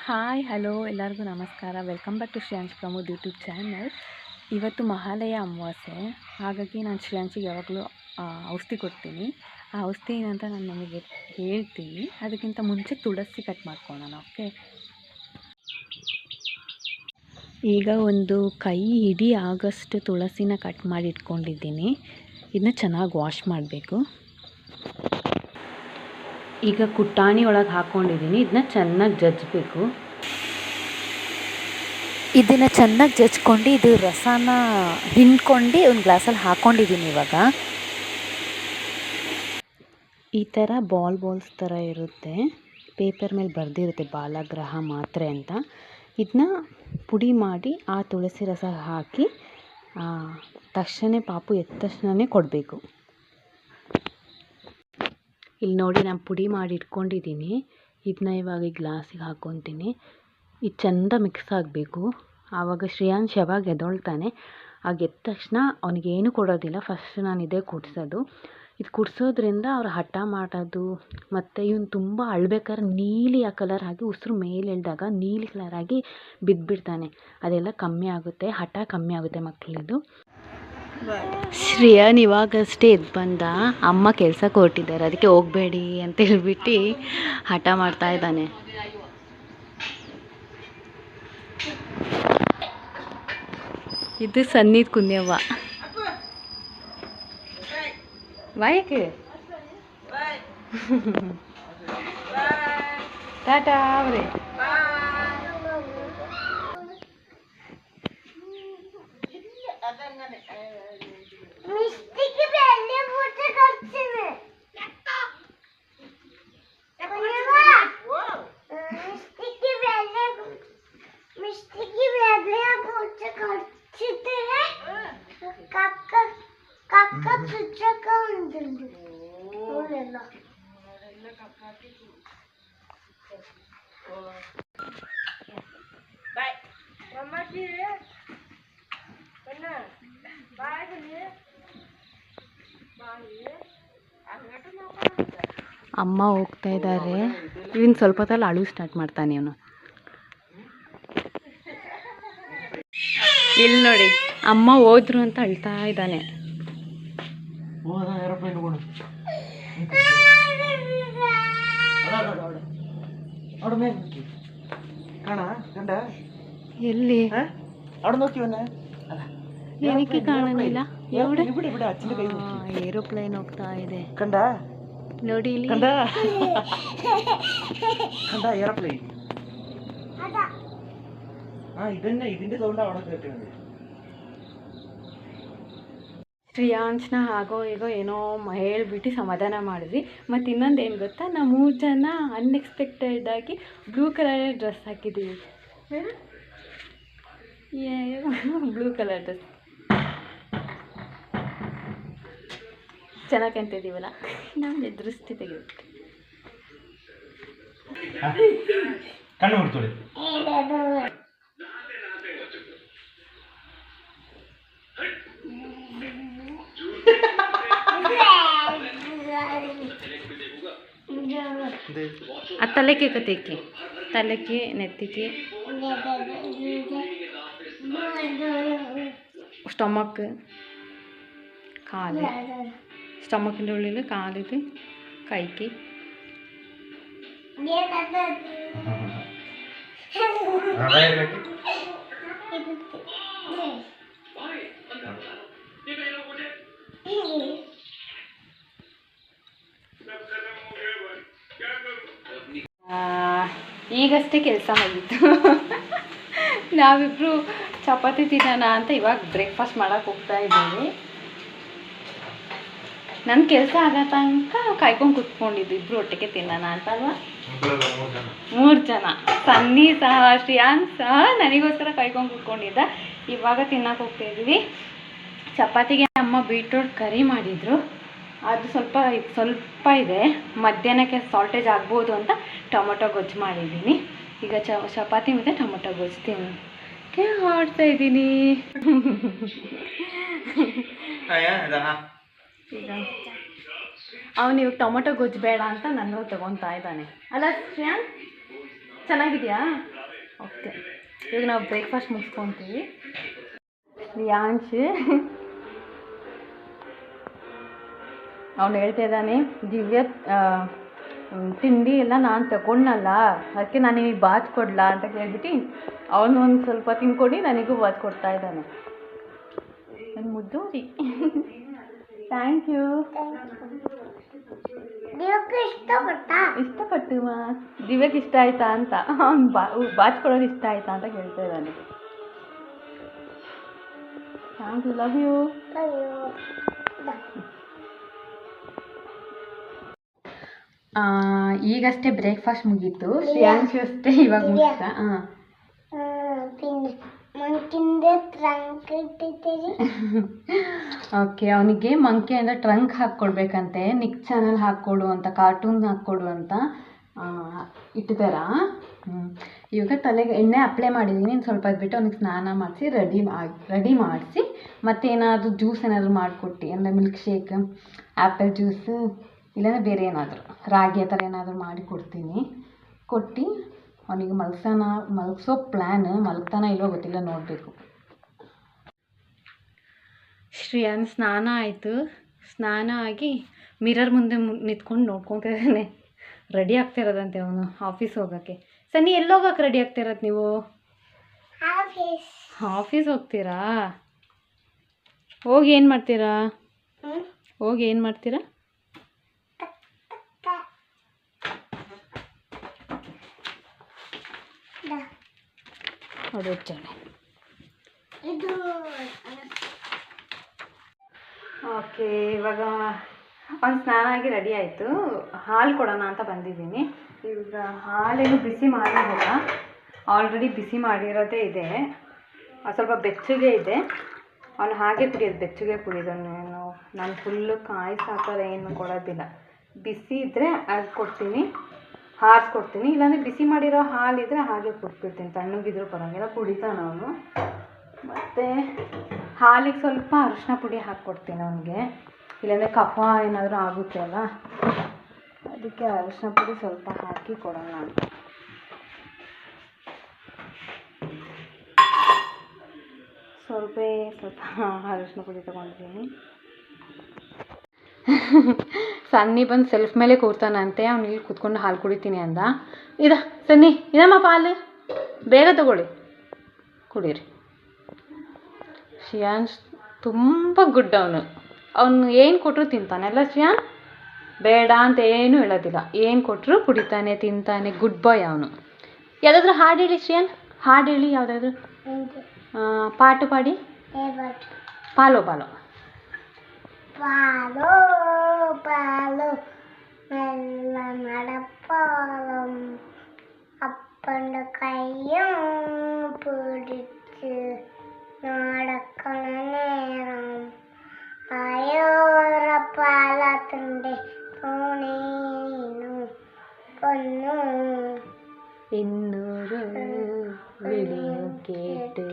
Hi hello ಎಲ್ಲರಿಗೂ ನಮಸ್ಕಾರ. Welcome back to Shreyansh Pramod YouTube channel. ಇವತ್ತು ಮಹಾಲಯ ಅಮಾವಾಸ್ಯೆ, ಹಾಗಾಗಿ ನಾನು ಶ್ರೇಯಾಂಶಿಗೆ ಯಾವಾಗಲೂ ಔಷಧಿ ಕೊಡ್ತೀನಿ. ಆ ಔಷಧಿ ಏನಂತ ನಾನು ನಿಮಗೆ ಹೇಳ್ತೀನಿ. ಅದಕ್ಕಿಂತ ಮುಂಚೆ ತುಳಸಿ ಕಟ್ ಮಾಡ್ಕೊಳ್ಳೋಣ. ಓಕೆ, ಈಗ ಒಂದು ಕೈ ಇಡೀ ಆಗಸ್ಟ್ ತುಳಸಿನ ಕಟ್ ಮಾಡಿ ಇಟ್ಕೊಂಡಿದ್ದೀನಿ. ಇದನ್ನ ಚೆನ್ನಾಗಿ ವಾಶ್ ಮಾಡಬೇಕು. ಈಗ ಕುಟ್ಟಾಣಿ ಒಳಗೆ ಹಾಕ್ಕೊಂಡಿದ್ದೀನಿ. ಇದನ್ನ ಚೆನ್ನಾಗಿ ಜಜ್ಜಬೇಕು. ಇದನ್ನು ಚೆನ್ನಾಗಿ ಜಜ್ಕೊಂಡು ಇದು ರಸನ ಹಿಂಡ್ಕೊಂಡು ಒಂದು ಗ್ಲಾಸಲ್ಲಿ ಹಾಕ್ಕೊಂಡಿದ್ದೀನಿ. ಇವಾಗ ಈ ಥರ ಬಾಲ್ಸ್ ಥರ ಇರುತ್ತೆ. ಪೇಪರ್ ಮೇಲೆ ಬರೆದಿರುತ್ತೆ ಬಾಲಗ್ರಹ ಮಾತ್ರೆ ಅಂತ. ಇದನ್ನ ಪುಡಿ ಮಾಡಿ ಆ ತುಳಸಿ ರಸ ಹಾಕಿ ತಕ್ಷಣ ಪಾಪು ಎದ್ದ ತಕ್ಷಣವೇ ಕೊಡಬೇಕು. ಇಲ್ಲಿ ನೋಡಿ, ನಾನು ಪುಡಿ ಮಾಡಿ ಇಟ್ಕೊಂಡಿದ್ದೀನಿ. ಇದನ್ನ ಇವಾಗ ಈ ಗ್ಲಾಸಿಗೆ ಹಾಕ್ಕೊತೀನಿ. ಇದು ಚೆಂದ ಮಿಕ್ಸ್ ಆಗಬೇಕು. ಆವಾಗ ಶ್ರೇಯಾಂಶ್ ಯಾವಾಗ ಎದ್ದೊಳ್ತಾನೆ, ಆಗ ಎದ್ದ ತಕ್ಷಣ ಅವನಿಗೇನು ಕೊಡೋದಿಲ್ಲ. ಫಸ್ಟ್ ನಾನು ಇದೇ ಕುಡಿಸೋದು. ಇದು ಕುಡಿಸೋದ್ರಿಂದ ಅವ್ರು ಹಠ ಮಾಡೋದು, ಮತ್ತು ಇವನು ತುಂಬ ಅಳ್ಬೇಕಾದ್ರೆ ನೀಲಿ ಆ ಕಲರ್ ಆಗಿ ಉಸಿರು ಮೇಲೆ ಎಳೆದಾಗ ನೀಲಿ ಕಲರ್ ಆಗಿ ಬಿದ್ದುಬಿಡ್ತಾನೆ. ಅದೆಲ್ಲ ಕಮ್ಮಿ ಆಗುತ್ತೆ, ಹಠ ಕಮ್ಮಿ ಆಗುತ್ತೆ ಮಕ್ಕಳಿದು. ಶ್ರೇಯಾನ್ ಇವಾಗಷ್ಟೇ ಎದ್ದು ಬಂದ. ಅಮ್ಮ ಕೆಲ್ಸಕ್ಕೆ ಹೊರಟಿದ್ದಾರೆ, ಅದಕ್ಕೆ ಹೋಗಬೇಡಿ ಅಂತ ಹೇಳ್ಬಿಟ್ಟು ಹಠ ಮಾಡ್ತಾ ಇದ್ದಾನೆ. ಇದು ಸನ್ನಿದ್ ಕುನ್ಯವ್ವ. ಬಾಯಕ್ಕೆ ಟಾಟಾ ಅವ್ರೆ. ಅಮ್ಮ ಹೋಗ್ತಾ ಇದ್ದಾರೆ. ಇವನು ಸ್ವಲ್ಪ ಹೊತ್ತಲ್ಲಿ ಅಳು ಸ್ಟಾರ್ಟ್ ಮಾಡ್ತಾನೆ. ಇವನು ಇಲ್ಲಿ ನೋಡಿ, ಅಮ್ಮ ಹೋದ್ರು ಅಂತ ಅಳ್ತಾ ಇದ್ದಾನೆ. ಎಲ್ಲಿ ಏನಕ್ಕೆ ಕಾಣಲಿಲ್ಲ? ಏರೋಪ್ಲೇನ್ ಹೋಗ್ತಾ ಇದೆ ನೋಡಿ ಇಲ್ಲಿ. ಶ್ರೇಯಾಂಶ್ನ ಆಗೋ ಈಗೋ ಏನೋ ಹೇಳ್ಬಿಟ್ಟು ಸಮಾಧಾನ ಮಾಡಿದ್ವಿ. ಮತ್ತು ಇನ್ನೊಂದು ಏನು ಗೊತ್ತಾ, ನಾವು 3 ಜನ ಅನ್ಎಕ್ಸ್ಪೆಕ್ಟೆಡ್ ಆಗಿ ಬ್ಲೂ ಕಲರ್ ಡ್ರೆಸ್ ಹಾಕಿದ್ದೀವಿ. ಬ್ಲೂ ಕಲರ್ ಡ್ರೆಸ್ ಚೆನ್ನಾಗಿ ಕಾಣ್ತಿದ್ದೀವಲ್ಲ. ನಾವು ಎದುರಿಸ್ತಿ ತೆಗಿಬೇಕು. ಆ ತಲೆಕೆ ಕತೆಕಿ, ತಲೆಕೆ ನೆತ್ತಿಗೆ, ಸ್ಟಮಕ್, ಕಾಲು, ಸ್ಟಮಕಿൻ്റെ ഉള്ളിൽ കാലിത്, കൈക്ക്. ಈಗಷ್ಟೇ ಕೆಲಸ ಮುಗೀತು. ನಾವಿಬ್ಬರು ಚಪಾತಿ ತಿನ್ನೋಣ ಅಂತ ಇವಾಗ ಬ್ರೇಕ್ಫಾಸ್ಟ್ ಮಾಡೋಕ್ಕೆ ಹೋಗ್ತಾ ಇದ್ದೀವಿ. ನನ್ನ ಕೆಲಸ ಆಗೋ ತನಕ ಕಾಯ್ಕೊಂಡು ಕುತ್ಕೊಂಡಿದ್ದು, ಇಬ್ಬರು ಒಟ್ಟಿಗೆ ತಿನ್ನೋಣ ಅಂತ ಅಲ್ವಾ. 3 ಜನ, ಸನ್ನಿ ಸಹ ಶ್ರೇಯಾನ್ ಸಹ ನನಗೋಸ್ಕರ ಕಾಯ್ಕೊಂಡು ಕುತ್ಕೊಂಡಿದ್ದ. ಇವಾಗ ತಿನ್ನಕ್ಕೆ ಹೋಗ್ತಾಯಿದ್ವಿ. ಚಪಾತಿಗೆ ಅಮ್ಮ ಬೀಟ್ರೋಟ್ ಕರಿ ಮಾಡಿದರು. ಅದು ಸ್ವಲ್ಪ ಇದೆ. ಮಧ್ಯಾಹ್ನಕ್ಕೆ ಸಾಲ್ಟೇಜ್ ಆಗ್ಬೋದು ಅಂತ ಟೊಮೊಟೊ ಗೊಜ್ಜು ಮಾಡಿದ್ದೀನಿ. ಈಗ ಚಪಾತಿ ಮತ್ತು ಟೊಮೊಟೊ ಗೊಜ್ಜು ತಿನ್ನೋಕ್ಕೆ ಮಾಡ್ತಾ ಇದ್ದೀನಿ. ಈಗ ಅವನು ಇವಾಗ ಟೊಮೊಟೊ ಗೊಜ್ಜು ಬೇಡ ಅಂತ ನನ್ನ ತಗೊತಾ ಇದ್ದಾನೆ ಅಲ್ಲ ಶ್ರೇಯಾನ್? ಚೆನ್ನಾಗಿದೆಯಾ? ಓಕೆ, ಇವಾಗ ನಾವು ಬ್ರೇಕ್ಫಾಸ್ಟ್ ಮುಗಿಸ್ಕೊತೀವಿ. ರಿಯಾಂಶ್ ಅವನು ಹೇಳ್ತಾ ಇದ್ದಾನೆ, ದಿವ್ಯ ತಿಂಡಿ ಎಲ್ಲ ನಾನು ತಗೊಂಡಲ್ಲ, ಅದಕ್ಕೆ ನಾನು ನಿಮಗೆ ಬಾಚ್ ಕೊಡಲಾ ಅಂತ ಕೇಳ್ಬಿಟ್ಟು ಅವನು ಒಂದು ಸ್ವಲ್ಪ ತಿನ್ಕೊಂಡು ನನಗೂ ಬಾಚ್ ಕೊಡ್ತಾ ಇದ್ದಾನೆ. ನನ್ನ ಮುದ್ದು ರೀ. Thank you. ಇಷ್ಟಪಟ್ಟು ದಿವ್ಯಕ್ಕೆ ಇಷ್ಟ ಆಯ್ತಾ ಅಂತ, ಅವ್ನು ಬಾಚ್ ಕೊಡೋದು ಇಷ್ಟ ಆಯ್ತಾ ಅಂತ ಕೇಳ್ತಾ ಇದ್ದಾನೆ. Thank you, love you. ಈಗಷ್ಟೇ ಬ್ರೇಕ್ಫಾಸ್ಟ್ ಮುಗೀತು. ಶ್ರೇಯಾಂಶು ಅಷ್ಟೇ ಇವಾಗ ಮುಗಿಸ್ತಾ. ಓಕೆ, ಅವನಿಗೆ ಮಂಕಿ ಅಂದರೆ ಟ್ರಂಕ್ ಹಾಕ್ಕೊಡ್ಬೇಕಂತೆ, ನಿಕ್ ಚಾನಲ್ ಹಾಕ್ಕೊಡು ಅಂತ, ಕಾರ್ಟೂನ್ ಹಾಕ್ಕೊಡು ಅಂತ ಇಟ್ಟಿದ್ದಾರ. ಇವಾಗ ತಲೆಗೆ ಎಣ್ಣೆ ಅಪ್ಲೈ ಮಾಡಿದ್ದೀನಿ. ಸ್ವಲ್ಪ ಬಿಟ್ಟು ಅವ್ನಿಗೆ ಸ್ನಾನ ಮಾಡಿಸಿ ರೆಡಿ ಮಾಡಿಸಿ ಮತ್ತೇನಾದರೂ ಜ್ಯೂಸ್ ಏನಾದರೂ ಮಾಡಿಕೊಟ್ಟು, ಅಂದರೆ ಮಿಲ್ಕ್ ಶೇಕ್, ಆ್ಯಪಲ್ ಜ್ಯೂಸು, ಇಲ್ಲಾಂದರೆ ಬೇರೆ ಏನಾದರೂ ರಾಗಿ ಆ ಥರ ಏನಾದರೂ ಮಾಡಿ ಕೊಡ್ತೀನಿ. ಕೊಟ್ಟು ಅವನಿಗೆ ಮಲಗಿಸೋ ಪ್ಲ್ಯಾನ್. ಮಲಗ್ತಾನ ಇಲ್ಲೋ ಗೊತ್ತಿಲ್ಲ, ನೋಡಬೇಕು. ಶ್ರೇಯಾನ್ ಸ್ನಾನ ಆಯಿತು. ಸ್ನಾನ ಆಗಿ ಮಿರರ್ ಮುಂದೆ ನಿಂತ್ಕೊಂಡು ನೋಡ್ಕೊತಿದ್ದಾನೆ. ರೆಡಿ ಆಗ್ತಿರೋದಂತೆ ಅವನು ಆಫೀಸ್ ಹೋಗೋಕ್ಕೆ. ಸನ್ನಿ, ಎಲ್ಲೋಗಕ್ಕೆ ರೆಡಿ ಆಗ್ತಿರೋದು ನೀವು? ಆಫೀಸ್ ಹೋಗ್ತೀರಾ? ಹೋಗಿ ಏನು ಮಾಡ್ತೀರಾ? ಹೋಗಿ ಏನು ಮಾಡ್ತೀರಾ? ಓಕೆ, ಇವಾಗ ಒಂದು ಸ್ನಾನ ಆಗಿ ರೆಡಿ ಆಯಿತು. ಹಾಲು ಕೊಡೋಣ ಅಂತ ಬಂದಿದ್ದೀನಿ. ಇವಾಗ ಹಾಲೇನು ಬಿಸಿ ಮಾಡಿರೋಲ್ಲ, ಆಲ್ರೆಡಿ ಬಿಸಿ ಮಾಡಿರೋದೇ ಇದೆ. ಸ್ವಲ್ಪ ಬೆಚ್ಚಗೆ ಇದೆ. ಅವನು ಹಾಗೆ ಕುಡಿಯೋದು, ಬೆಚ್ಚಗೆ ಕುಡಿಯೋದನ್ನು. ನಾನು ಫುಲ್ಲು ಕಾಯಿಸಿ ಆ ಥರ ಏನು ಕೊಡೋದಿಲ್ಲ. ಬಿಸಿ ಇದ್ದರೆ ಅದು ಕೊಡ್ತೀನಿ, ಹಾರಿಸ್ಕೊಡ್ತೀನಿ. ಇಲ್ಲಾಂದರೆ ಬಿಸಿ ಮಾಡಿರೋ ಹಾಲಿದ್ರೆ ಹಾಗೆ ಕೊಟ್ಬಿಡ್ತೀನಿ, ತಣ್ಣಗಿದ್ರೂ ಪರವಾಗಿಲ್ಲ, ಕುಡಿತಾನೆ ಅವನು. ಮತ್ತು ಹಾಲಿಗೆ ಸ್ವಲ್ಪ ಅರಿಶಿನ ಪುಡಿ ಹಾಕ್ಕೊಡ್ತೀನಿ ಅವನಿಗೆ, ಇಲ್ಲಾಂದರೆ ಕಫ ಏನಾದರೂ ಆಗುತ್ತೆ ಅಲ್ಲ, ಅದಕ್ಕೆ ಅರಿಶಿನ ಪುಡಿ ಸ್ವಲ್ಪ ಹಾಕಿ ಕೊಡೋಣ ಅಂತ. ಸ್ವಲ್ಪ ಅರಿಶಿನ ಪುಡಿ ತೊಗೊಂಡಿದ್ದೀನಿ. ಸನ್ನಿ ಬಂದು ಸೆಲ್ಫ್ ಮೇಲೆ ಕೂರ್ತಾನಂತೆ. ಅವ್ನು ಇಲ್ಲಿ ಕೂತ್ಕೊಂಡು ಹಾಲು ಕುಡಿತೀನಿ ಅಂದ. ಸನ್ನಿ ಇದಮ್ಮ ಪಾಲು, ಬೇಗ ತಗೊಳ್ಳಿ, ಕುಡೀರಿ. ಶ್ರೇಯಾನ್ ತುಂಬ ಗುಡ್. ಅವನು ಏನು ಕೊಟ್ಟರು ತಿಂತಾನೆ ಅಲ್ಲ ಶ್ರೇಯಾನ್? ಬೇಡ ಅಂತ ಏನೂ ಹೇಳೋದಿಲ್ಲ, ಏನು ಕೊಟ್ಟರು ಕುಡಿತಾನೆ, ತಿಂತಾನೆ, ಗುಡ್ ಬಾಯ್ ಅವನು. ಯಾವುದಾದ್ರೂ ಹಾಡು ಹೇಳಿ ಶ್ರೇಯಾನ್, ಹಾಡು ಹೇಳಿ ಯಾವುದಾದ್ರೂ. ಪಾಟು ಪಾಡಿ. Follow follow. പാലോ പാലോ നല്ല നടപ്പാലം അപ്പൻ്റെ കയ്യും പിടിച്ച് നടക്കണ നേരം അയോറപ്പാലത്തിൻ്റെ തുണീനു പൊന്നു എന്നൊരു വിളിയും കേട്ട്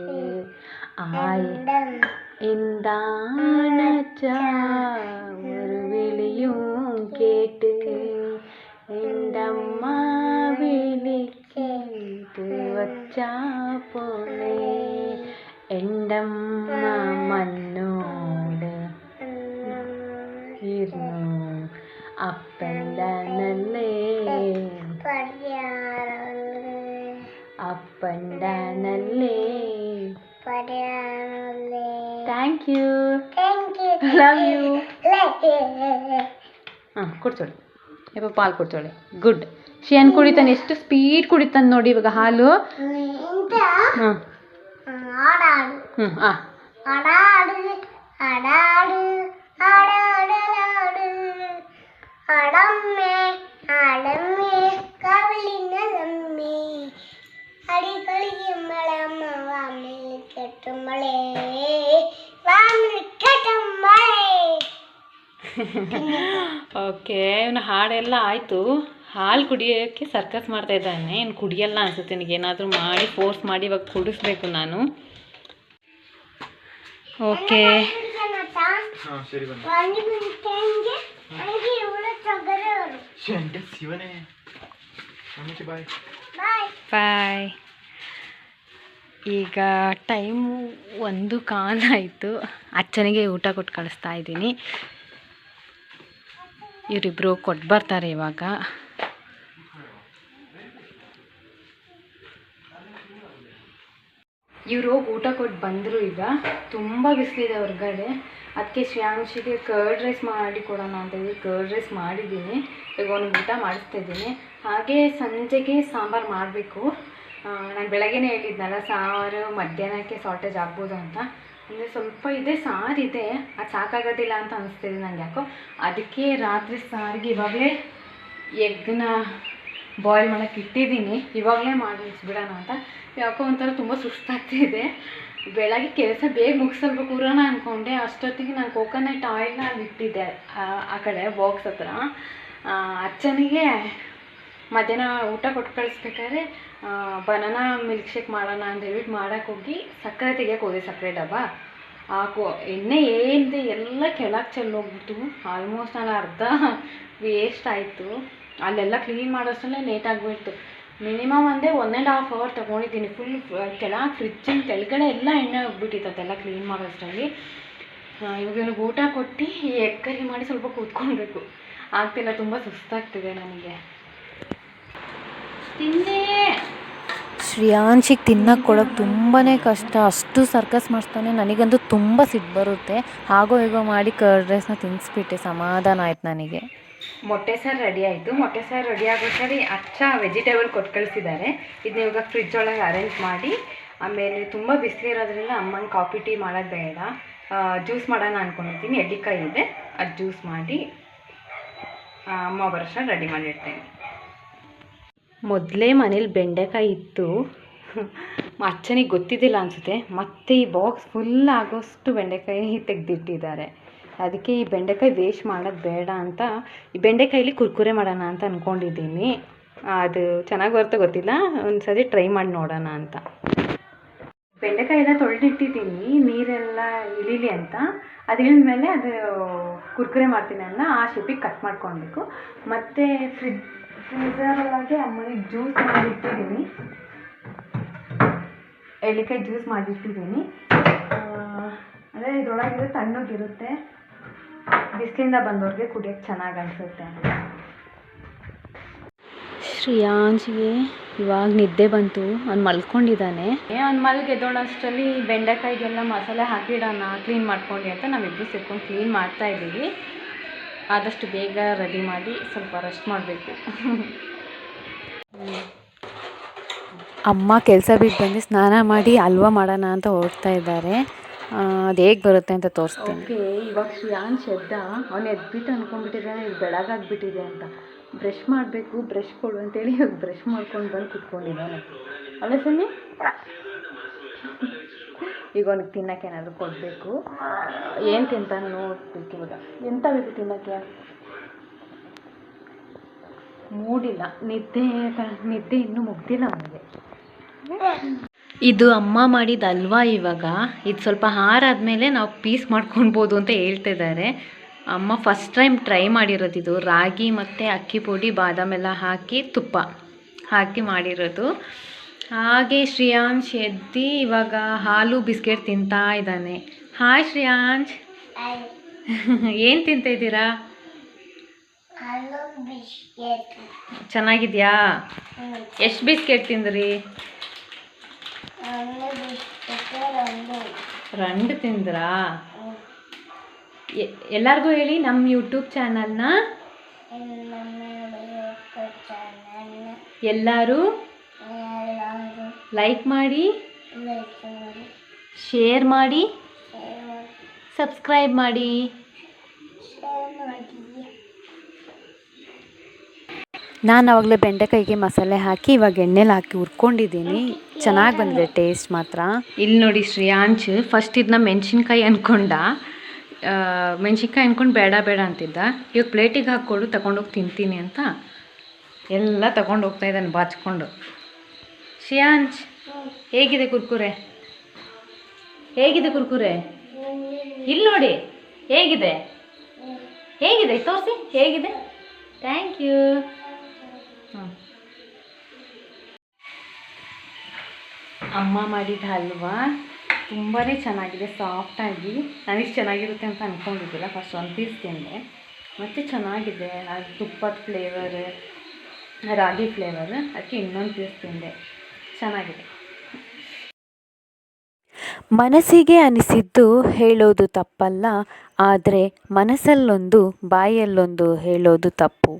എന്താണച്ചാ ഒരു വിളിയും കേട്ട് എൻ്റെ അമ്മ വിളിക്കേട്ട് വച്ചാ പോലെ എൻ്റെ അമ്മ മണ്ണോട് ഇരുന്നു അപ്പൻ്റെ നല്ലേ അപ്പൻ്റെ നല്ലേ. Thank you, love you. ಕುಡ್ಸೋಳಿ, ಯಪ್ಪ ಪಾಲು ಕುಡ್ಸೋಳಿ. ಗುಡ್. ಶ್ರೇಯಾನ್ ಕುಡಿತಾನೆ, ಎಷ್ಟು ಸ್ಪೀಡ್ ಕುಡಿತಾನೆ ನೋಡಿ ಇವಾಗ ಹಾಲು. ಓಕೆ, ಇವನು ಹಾಡೆಲ್ಲ ಆಯಿತು. ಹಾಲು ಕುಡಿಯೋಕ್ಕೆ ಸರ್ಕಸ್ ಮಾಡ್ತಾ ಇದ್ದಾನೆ. ಇನ್ನು ಕುಡಿಯಲ್ಲ ಅನ್ಸುತ್ತೆ, ನನಗೆ ಏನಾದರೂ ಮಾಡಿ ಫೋರ್ಸ್ ಮಾಡಿ ಇವಾಗ ಕುಡಿಸ್ಬೇಕು ನಾನು. ಓಕೆ, ಬಾಯ್. ಈಗ ಟೈಮು 1 ಆಯಿತು. ಅಚ್ಚನಿಗೆ ಊಟ ಕೊಟ್ಟು ಕಳಿಸ್ತಾ ಇದ್ದೀನಿ. ಇವರಿಬ್ಬರು ಕೊಟ್ಟು ಬರ್ತಾರೆ ಇವಾಗ. ಇವ್ರು ಹೋಗಿ ಊಟ ಕೊಟ್ಟು ಬಂದರು. ಈಗ ತುಂಬ ಬಿಸಿಲಿದೆ ಹೊರಗಡೆ. ಅದಕ್ಕೆ ಶ್ರೇಯಾಂಶಿಗೆ ಕರ್ಡ್ ರೈಸ್ ಮಾಡಿ ಕೊಡೋಣ ಅಂತೇಳಿ ಕರ್ಡ್ ರೈಸ್ ಮಾಡಿದ್ದೀನಿ. ಈಗ ಅವ್ನಿಗೆ ಊಟ ಮಾಡಿಸ್ತಾ ಇದ್ದೀನಿ. ಹಾಗೆ ಸಂಜೆಗೆ ಸಾಂಬಾರು ಮಾಡಬೇಕು. ನಾನು ಬೆಳಗ್ಗೆನೇ ಹೇಳಿದ್ನಲ್ಲ, ಸಾರು ಮಧ್ಯಾಹ್ನಕ್ಕೆ ಶಾರ್ಟೇಜ್ ಆಗ್ಬೋದು ಅಂತ. ಅಂದರೆ ಸ್ವಲ್ಪ ಇದೆ, ಸಾರಿದೆ, ಅದು ಸಾಕಾಗೋದಿಲ್ಲ ಅಂತ ಅನಿಸ್ತಿದೆ ನನಗೆ ಯಾಕೋ. ಅದಕ್ಕೆ ರಾತ್ರಿ ಸಾರಿಗೆ ಇವಾಗಲೇ ಎಗ್ನ ಬಾಯ್ಲ್ ಮಾಡೋಕ್ಕೆ ಇಟ್ಟಿದ್ದೀನಿ. ಇವಾಗಲೇ ಮಾಡಿ ಬಿಡೋಣ ಅಂತ. ಯಾಕೋ ಒಂಥರ ತುಂಬ ಸುಸ್ತಾಗ್ತಿದೆ. ಬೆಳಗ್ಗೆ ಕೆಲಸ ಬೇಗ ಮುಗಿಸಲ್ಬೇಕು ಕೂರೋಣ ಅಂದ್ಕೊಂಡೆ. ಅಷ್ಟೊತ್ತಿಗೆ ನಾನು ಕೋಕೋನಟ್ ಆಯಿಲ್ನ ಅಲ್ಲಿ ಇಟ್ಟಿದ್ದೆ ಆ ಕಡೆ ಬಾಕ್ಸ್ ಹತ್ರ. ಅಚ್ಚನಿಗೆ ಮಧ್ಯಾಹ್ನ ಊಟ ಕೊಟ್ಟು ಕಳಿಸ್ಬೇಕಾದ್ರೆ ಬನಾನಾ ಮಿಲ್ಕ್ ಶೇಕ್ ಮಾಡೋಣ ಅಂತ ಹೇಳ್ಬಿಟ್ಟು ಮಾಡೋಕ್ಕೆ ಹೋಗಿ ಸಕ್ಕರೆ ತೆಗಿಯೋಕೆ ಹೋದೆ. ಸಕ್ಕರೆ ಡಬ್ಬ ಎಣ್ಣೆ ಏನಿದೆ ಎಲ್ಲ ಕೆಳಗೆ ಚೆಲ್ಲೋಗ್ಬಿಟ್ಟು ಆಲ್ಮೋಸ್ಟ್ ನಾನು ಅರ್ಧ ವೇಸ್ಟ್ ಆಯಿತು. ಅಲ್ಲೆಲ್ಲ ಕ್ಲೀನ್ ಮಾಡೋಷ್ಟರಲ್ಲೇ ಲೇಟ್ ಆಗಿಬಿಡ್ತು. ಮಿನಿಮಮ್ ಅಂದರೆ 1.5 hour ತೊಗೊಂಡಿದ್ದೀನಿ. ಫುಲ್ ಕೆಳಗೆ ಫ್ರಿಜ್ಜಿನ ಕೆಳಗಡೆ ಎಲ್ಲ ಎಣ್ಣೆ ಹೋಗ್ಬಿಟ್ಟಿತ್ತಲ್ಲ ಕ್ಲೀನ್ ಮಾಡೋಷ್ಟರಲ್ಲಿ. ಇವಾಗ ಇವ್ರಿಗೆ ಊಟ ಕೊಟ್ಟು ಎಗ್ ಕರಿ ಮಾಡಿ ಸ್ವಲ್ಪ ಕೂತ್ಕೊಳ್ಬೇಕು. ಆಗ್ತಿಲ್ಲ, ತುಂಬ ಸುಸ್ತಾಗ್ತಿದೆ ನನಗೆ. ತಿನ್ನೇ ಶ್ರೇಯಾಂಶಿಗೆ ತಿನ್ನಕ್ಕೆ ಕೊಡೋಕ್ಕೆ ತುಂಬಾ ಕಷ್ಟ. ಅಷ್ಟು ಸರ್ಕಸ್ ಮಾಡಿಸ್ತಾನೆ. ನನಗಂತೂ ತುಂಬ ಸಿಟ್ಟು ಬರುತ್ತೆ. ಹಾಗೋ ಹೀಗೋ ಮಾಡಿ ಕರ್ಡ್ ರೈಸ್ನ ತಿನ್ನಿಸ್ಬಿಟ್ಟೆ. ಸಮಾಧಾನ ಆಯ್ತು ನನಗೆ. ಮೊಟ್ಟೆ ಸಾರು ರೆಡಿ ಆಯಿತು. ಮೊಟ್ಟೆ ಸಾರು ರೆಡಿ ಆಗೋಷ್ಟರಲ್ಲಿ ಅಚ್ಚ ವೆಜಿಟೇಬಲ್ ಕೊಟ್ಟು ಕಳಿಸಿದ್ದಾರೆ. ಇದನ್ನ ಇವಾಗ ಫ್ರಿಜ್ ಒಳಗೆ ಅರೇಂಜ್ ಮಾಡಿ, ಆಮೇಲೆ ತುಂಬ ಬಿಸಿಲಿರೋದ್ರಿಂದ ಅಮ್ಮಂಗೆ ಕಾಫಿ ಟೀ ಮಾಡೋದು ಬೇಡ, ಜ್ಯೂಸ್ ಮಾಡೋಣ ಅಂದ್ಕೊಂಡಿದ್ದೀನಿ. ಎಳ್ಳಿಕಾಯಿ ಇದೆ, ಅದು ಜ್ಯೂಸ್ ಮಾಡಿ ಅಮ್ಮ ಬರೋಷ್ಟ ರೆಡಿ ಮಾಡಿಡ್ತೇನೆ. ಮೊದಲೇ ಮನೇಲಿ ಬೆಂಡೆಕಾಯಿ ಇತ್ತು. ಅಚ್ಚನಿಗೆ ಗೊತ್ತಿದ್ದಿಲ್ಲ ಅನಿಸುತ್ತೆ. ಮತ್ತೆ ಈ ಬಾಕ್ಸ್ ಫುಲ್ ಆಗೋಷ್ಟು ಬೆಂಡೆಕಾಯಿ ತೆಗೆದಿಟ್ಟಿದ್ದಾರೆ. ಅದಕ್ಕೆ ಈ ಬೆಂಡೆಕಾಯಿ ವೇಸ್ಟ್ ಮಾಡೋದು ಬೇಡ ಅಂತ ಈ ಬೆಂಡೆಕಾಯಲ್ಲಿ ಕುರ್ಕುರೆ ಮಾಡೋಣ ಅಂತ ಅಂದ್ಕೊಂಡಿದ್ದೀನಿ. ಅದು ಚೆನ್ನಾಗಿ ಬರುತ್ತೋ ಗೊತ್ತಿಲ್ಲ, ಒಂದು ಸರಿ ಟ್ರೈ ಮಾಡಿ ನೋಡೋಣ ಅಂತ. ಬೆಂಡೆಕಾಯಿ ಎಲ್ಲ ತೊಳೆದಿಟ್ಟಿದ್ದೀನಿ, ನೀರೆಲ್ಲ ಇಳೀಲಿ ಅಂತ. ಅದು ಇಳಿದ್ಮೇಲೆ ಅದು ಕುರ್ಕುರೆ ಮಾಡ್ತೀನಿ ಅಲ್ಲ, ಆ ಶೇಪಿಗೆ ಕಟ್ ಮಾಡ್ಕೊಳ್ಬೇಕು. ಮತ್ತು ಫ್ರೀಝರೊಳಗೆ ಅಮ್ಮನಿಗೆ ಜ್ಯೂಸ್ ಮಾಡಿಟ್ಟಿದ್ದೀನಿ, ಎಳ್ಳಿಕಾಯಿ ಜ್ಯೂಸ್ ಮಾಡಿಟ್ಟಿದ್ದೀನಿ. ಅಂದರೆ ಇದ್ರೊಳಗಿದ್ರೆ ತಣ್ಣಗಿರುತ್ತೆ, ಬಿಸಿಲಿಂದ ಬಂದವ್ರಿಗೆ ಕುಡಿಯೋಕ್ಕೆ ಚೆನ್ನಾಗಿ ಅನಿಸುತ್ತೆ. ಶ್ರೇಯಾಂಶಿಗೆ ಇವಾಗ ನಿದ್ದೆ ಬಂತು. ಅವ್ನು ಮಲ್ಕೊಂಡಿದ್ದಾನೆ. ಅವ್ನು ಮಲ್ಗೆದ್ದೋಳಷ್ಟರಲ್ಲಿ ಬೆಂಡೆಕಾಯಿಗೆಲ್ಲ ಮಸಾಲೆ ಹಾಕಿಡೋಣ ಕ್ಲೀನ್ ಮಾಡ್ಕೊಂಡು ಅಂತ ನಾವಿಬ್ಬರು ಸೇರ್ಕೊಂಡು ಕ್ಲೀನ್ ಮಾಡ್ತಾಯಿದ್ದೀವಿ. ಆದಷ್ಟು ಬೇಗ ರೆಡಿ ಮಾಡಿ ಸ್ವಲ್ಪ ರೆಸ್ಟ್ ಮಾಡಬೇಕು. ಅಮ್ಮ ಕೆಲಸ ಬಿಟ್ಟು ಬಂದು ಸ್ನಾನ ಮಾಡಿ ಹಲ್ವಾ ಮಾಡೋಣ ಅಂತ ಹೊರಡ್ತಾ ಇದ್ದಾರೆ. ಅದು ಹೇಗೆ ಬರುತ್ತೆ ಅಂತ ತೋರಿಸ್ತೀನಿ. ಓಕೆ, ಇವಾಗ ಶ್ರೇಯಾಂಶ್ ಎದ್ದ. ಅವನು ಎದ್ಬಿಟ್ಟು ಅಂದ್ಕೊಂಡ್ಬಿಟ್ಟಿದ್ದಾನೆ ಇದು ಬೆಳಗಾಗ್ಬಿಟ್ಟಿದೆ ಅಂತ. ಬ್ರಷ್ ಮಾಡಬೇಕು, ಬ್ರಷ್ ಕೊಡು ಅಂತೇಳಿ ಇವಾಗ ಬ್ರಷ್ ಮಾಡ್ಕೊಂಡು ಬಂದು ಕುತ್ಕೊಂಡಿದ್ದಾನೆ. ಅಲ್ಲ ಸನ್ನಿ, ಈಗ ಅವ್ನಿಗೆ ತಿನ್ನೋಕ್ಕೆ ಏನಾದರೂ ಕೊಡಬೇಕು. ಏನು ತಿಂತಾನೆ ನೋಡ್ಬೇಕು. ಇವಾಗ ಎಂತ ಬೇಕು ತಿನ್ನೋಕ್ಕೆ? ಮೂಡಿಲ್ಲ, ನಿದ್ದೆ ಇನ್ನೂ ಮುಗ್ದಿಲ್ಲ ಅವನಿಗೆ. ಇದು ಅಮ್ಮ ಮಾಡಿದ ಹಲ್ವಾ. ಇವಾಗ ಇದು ಸ್ವಲ್ಪ ಆರಾದ್ಮೇಲೆ ನಾವು ಪೀಸ್ ಮಾಡ್ಕೊಳ್ಬೋದು ಅಂತ ಹೇಳ್ತಿದ್ದಾರೆ. ಅಮ್ಮ ಫಸ್ಟ್ ಟೈಮ್ ಟ್ರೈ ಮಾಡಿರೋದು ಇದು. ರಾಗಿ ಮತ್ತು ಅಕ್ಕಿ ಪುಡಿ, ಬಾದಾಮ್ ಎಲ್ಲ ಹಾಕಿ ತುಪ್ಪ ಹಾಕಿ ಮಾಡಿರೋದು. ಹಾಗೆ ಶ್ರೇಯಾಂಶ್ ಎದ್ದು ಇವಾಗ ಹಾಲು ಬಿಸ್ಕೆಟ್ ತಿಂತಾ ಇದ್ದಾನೆ. ಹಾಯ್ ಶ್ರೇಯಾಂಶ್, ಏನು ತಿಂತಾಯಿದ್ದೀರಾ? ಚೆನ್ನಾಗಿದೆಯಾ? ಎಷ್ಟು ಬಿಸ್ಕೆಟ್ ತಿಂದ್ರಿ? 2 ತಿಂದ್ರಾ? ಎಲ್ಲರಿಗೂ ಹೇಳಿ ನಮ್ಮ ಯೂಟ್ಯೂಬ್ ಚಾನಲ್ನ ಎಲ್ಲರೂ ಲೈಕ್ ಮಾಡಿ, ಶೇರ್ ಮಾಡಿ, ಸಬ್ಸ್ಕ್ರೈಬ್ ಮಾಡಿ. ನಾನು ಆವಾಗಲೇ ಬೆಂಡೆಕಾಯಿಗೆ ಮಸಾಲೆ ಹಾಕಿ ಇವಾಗ ಎಣ್ಣೆಲಿ ಹಾಕಿ ಹುರ್ಕೊಂಡಿದ್ದೀನಿ. ಚೆನ್ನಾಗಿ ಬಂದಿದೆ ಟೇಸ್ಟ್ ಮಾತ್ರ. ಇಲ್ಲಿ ನೋಡಿ, ಶ್ರೇಯಾಂಶ್ ಫಸ್ಟ್ ಇದನ್ನ ಮೆಣಸಿನ್ಕಾಯಿ ಅಂದ್ಕೊಂಡ. ಮೆಣಸಿನ್ಕಾಯಿ ಅಂದ್ಕೊಂಡು ಬೇಡ ಅಂತಿದ್ದ. ಇವಾಗ ಪ್ಲೇಟಿಗೆ ಹಾಕ್ಕೊಡು, ತಗೊಂಡೋಗಿ ತಿಂತೀನಿ ಅಂತ ಎಲ್ಲ ತಗೊಂಡು ಹೋಗ್ತಾ ಇದ್ದಾನೆ ಬಾಚ್ಕೊಂಡು. ಶ್ರೇಯಾಂಶ್, ಹೇಗಿದೆ ಕುರ್ಕುರೆ? ಇಲ್ಲಿ ನೋಡಿ, ಹೇಗಿದೆ ತೋರಿಸಿ, ಹೇಗಿದೆ? Thank you. ಅಮ್ಮ ಮಾಡಿದ ಹಲ್ವಾ ತುಂಬಾ ಚೆನ್ನಾಗಿದೆ, ಸಾಫ್ಟಾಗಿ. ನಾನಿಷ್ಟು ಚೆನ್ನಾಗಿರುತ್ತೆ ಅಂತ ಅಂದ್ಕೊಂಡಿದ್ದಿಲ್ಲ. ಫಸ್ಟ್ ಒಂದು ಪೀಸ್ ತಿಂದೆ, ಮತ್ತು ಚೆನ್ನಾಗಿದೆ. ಅದು ತುಪ್ಪದ ಫ್ಲೇವರ್, ರಾಗಿ ಫ್ಲೇವರ್, ಅದಕ್ಕೆ ಇನ್ನೊಂದು ಪೀಸ್ ತಿಂದೆ. ಚೆನ್ನಾಗಿದೆ. ಮನಸ್ಸಿಗೆ ಅನಿಸಿದ್ದು ಹೇಳೋದು ತಪ್ಪಲ್ಲ, ಆದರೆ ಮನಸ್ಸಲ್ಲೊಂದು ಬಾಯಲ್ಲೊಂದು ಹೇಳೋದು ತಪ್ಪು.